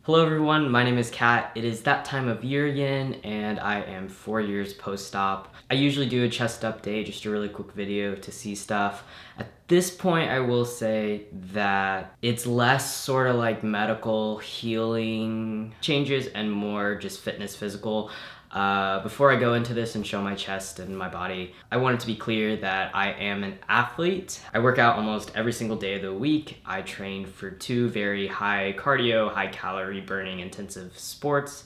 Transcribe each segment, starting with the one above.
Hello everyone, my name is Kat. It is that time of year again, and I am 4 years post-op. I usually do a chest update, just a really quick video to see stuff. At this point, I will say that it's less sort of like medical healing changes and more just fitness physical. Before I go into this and show my chest and my body, I want it to be clear that I am an athlete. I work out almost every single day of the week. I train for 2 very high cardio, high calorie burning intensive sports.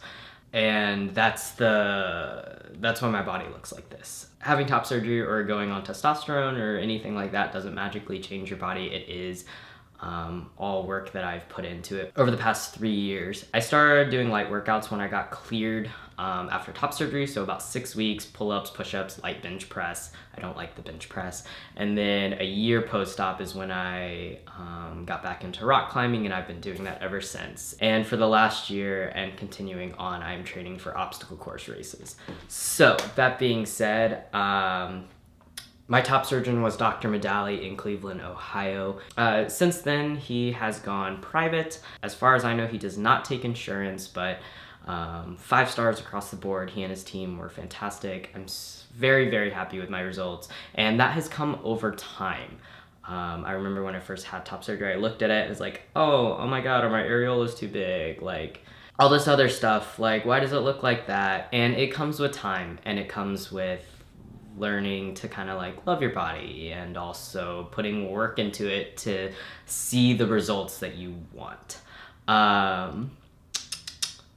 And that's why my body looks like this. Having top surgery or going on testosterone or anything like that doesn't magically change your body. It is all work that I've put into it over the past 3 years. I started doing light workouts when I got cleared after top surgery, so about 6 weeks, pull-ups, push-ups, light bench press. I don't like the bench press. And then a year post-op is when I got back into rock climbing, and I've been doing that ever since. And for the last year and continuing on, I'm training for obstacle course races. So that being said, my top surgeon was Dr. Medali in Cleveland, Ohio. Since then, he has gone private. As far as I know, he does not take insurance, but 5 stars across the board. He and his team were fantastic. I'm very, very happy with my results, and that has come over time. I remember when I first had top surgery, I looked at it and was like, oh my God, are my areolas too big? Like, all this other stuff, like, why does it look like that? And it comes with time, and it comes with learning to kind of like love your body and also putting work into it to see the results that you want.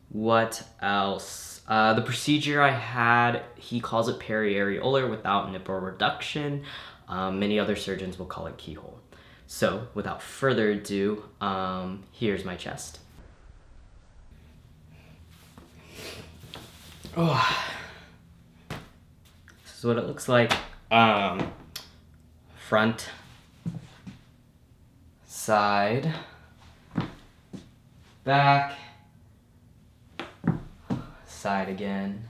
What else? The procedure I had, he calls it periareolar without nipple reduction. Many other surgeons will call it keyhole. So without further ado, here's my chest. Oh. This is what it looks like. Front, side, back, side again.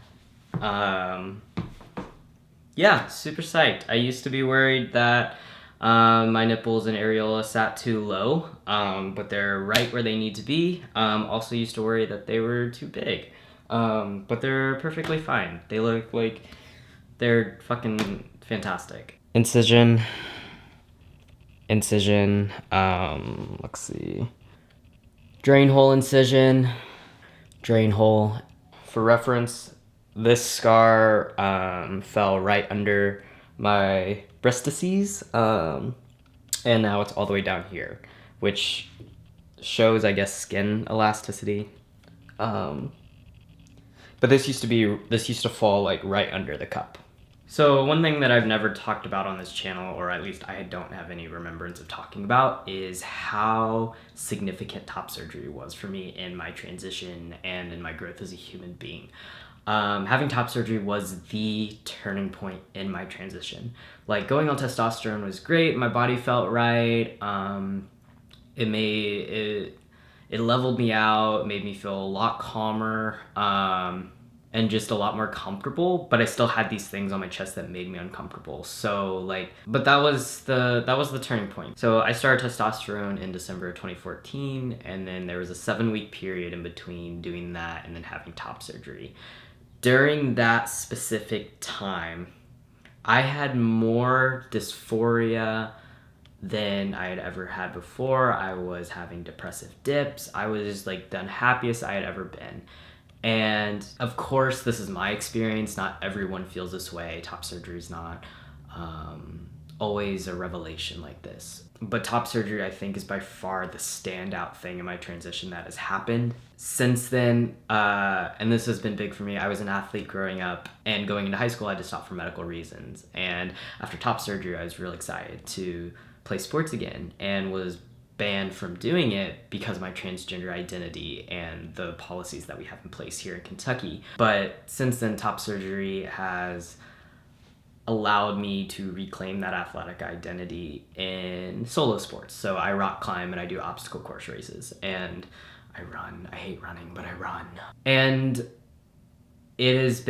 Yeah, super psyched. I used to be worried that my nipples and areola sat too low, but they're right where they need to be. Also used to worry that they were too big, but they're perfectly fine. They look like they're fucking fantastic. Incision, let's see. Drain hole incision, drain hole. For reference, this scar fell right under my breastices, and now it's all the way down here, which shows, I guess, skin elasticity. But this used to fall like right under the cup. So one thing that I've never talked about on this channel, or at least I don't have any remembrance of talking about, is how significant top surgery was for me in my transition and in my growth as a human being. Having top surgery was the turning point in my transition. Like, going on testosterone was great, my body felt right, it leveled me out, made me feel a lot calmer, and just a lot more comfortable, but I still had these things on my chest that made me uncomfortable. So like, but that was the turning point. So I started testosterone in December of 2014, and then there was a 7-week period in between doing that and then having top surgery. During that specific time, I had more dysphoria than I had ever had before. I was having depressive dips. I was like the unhappiest I had ever been. And of course, this is my experience. Not everyone feels this way. Top surgery is not always a revelation like this. But top surgery, I think, is by far the standout thing in my transition that has happened. Since then, and this has been big for me, I was an athlete growing up, and going into high school, I had to stop for medical reasons. And after top surgery, I was really excited to play sports again, and was banned from doing it because of my transgender identity and the policies that we have in place here in Kentucky. But since then, top surgery has allowed me to reclaim that athletic identity in solo sports. So I rock climb and I do obstacle course races, and I run. I hate running, but I run. And it's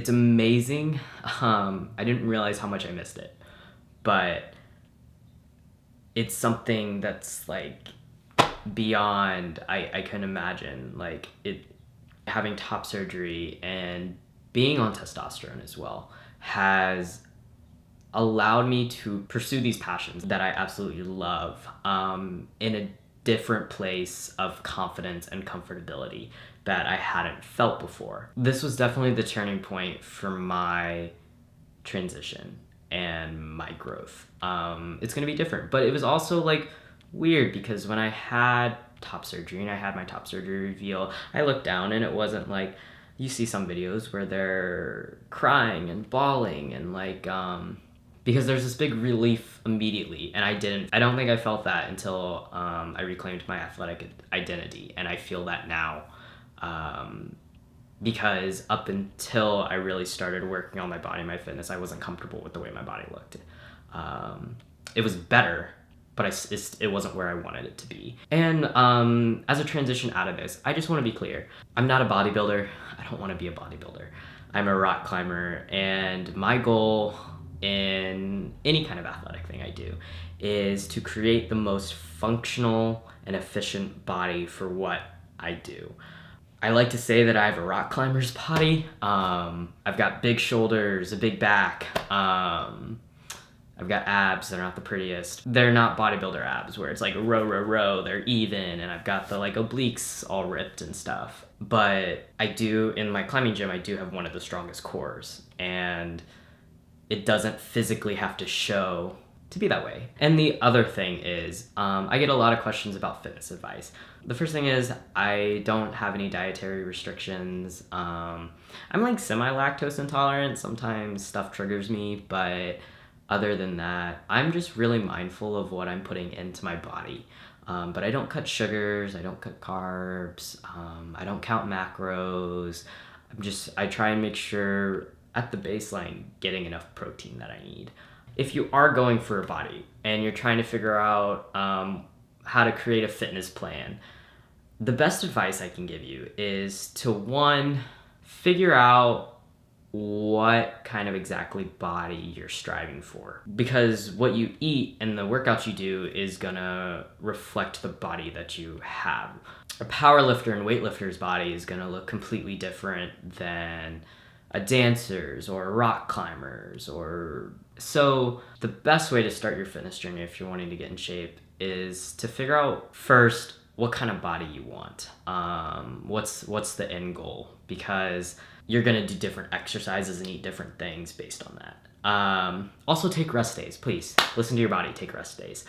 amazing. I didn't realize how much I missed it, but it's something that's like beyond I can imagine. Like it, having top surgery and being on testosterone as well has allowed me to pursue these passions that I absolutely love in a different place of confidence and comfortability that I hadn't felt before. This was definitely the turning point for my transition and my growth. It's gonna be different, but it was also like weird because when I had top surgery and I had my top surgery reveal, I looked down and it wasn't like you see some videos where they're crying and bawling and like because there's this big relief immediately, and I don't think I felt that until I reclaimed my athletic identity, and I feel that now. Because up until I really started working on my body, my fitness, I wasn't comfortable with the way my body looked. It was better, but it wasn't where I wanted it to be. And as a transition out of this, I just want to be clear. I'm not a bodybuilder. I don't want to be a bodybuilder. I'm a rock climber, and my goal in any kind of athletic thing I do is to create the most functional and efficient body for what I do. I like to say that I have a rock climber's body. I've got big shoulders, a big back. I've got abs that are not the prettiest. They're not bodybuilder abs where it's like row, row, row, they're even, and I've got the like obliques all ripped and stuff. But I do, in my climbing gym, I do have one of the strongest cores, and it doesn't physically have to show to be that way. And the other thing is, I get a lot of questions about fitness advice. The first thing is, I don't have any dietary restrictions. I'm like semi-lactose intolerant. Sometimes stuff triggers me, but other than that, I'm just really mindful of what I'm putting into my body. But I don't cut sugars, I don't cut carbs, I don't count macros. I try and make sure at the baseline getting enough protein that I need. If you are going for a body and you're trying to figure out how to create a fitness plan, the best advice I can give you is to, one, figure out what kind of exactly body you're striving for. Because what you eat and the workouts you do is gonna reflect the body that you have. A powerlifter and weightlifter's body is gonna look completely different than a dancer's or a rock climber's. So the best way to start your fitness journey if you're wanting to get in shape is to figure out first what kind of body you want. What's the end goal? Because you're gonna do different exercises and eat different things based on that. Also take rest days, please. Listen to your body, take rest days.